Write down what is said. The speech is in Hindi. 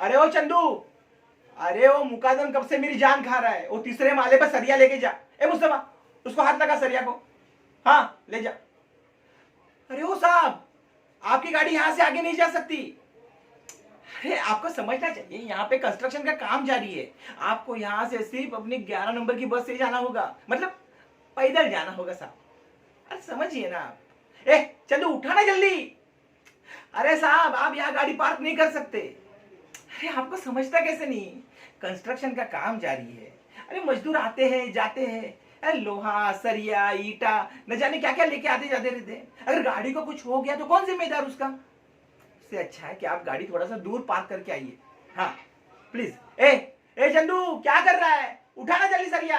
अरे ओ चंदू, अरे वो मुकादम कब से मेरी जान खा रहा है। वो तीसरे माले पर सरिया लेके जा। ए मुस्तफा, उसको हाथ लगा सरिया को। हाँ ले जा। अरे ओ साहब, आपकी गाड़ी यहां से आगे नहीं जा सकती। अरे आपको समझना चाहिए, यहाँ पे कंस्ट्रक्शन का काम जारी है। आपको यहाँ से सिर्फ अपनी 11 नंबर की बस से जाना होगा, मतलब पैदल जाना होगा साहब। अरे समझिए ना आप। ए चंदू, उठा ना जल्दी। अरे साहब, आप यहाँ गाड़ी पार्क नहीं कर सकते। अरे आपको समझता कैसे नहीं, कंस्ट्रक्शन का काम जारी है। अरे मजदूर आते हैं जाते हैं। अरे लोहा सरिया ईटा न जाने क्या क्या लेके आते जाते रहते हैं। अगर गाड़ी को कुछ हो गया तो कौन जिम्मेदार उसका। इससे अच्छा है कि आप गाड़ी थोड़ा सा दूर पार्क करके आइए। हाँ प्लीज। ए चंदू, क्या कर रहा है, उठाना जल्दी सरिया।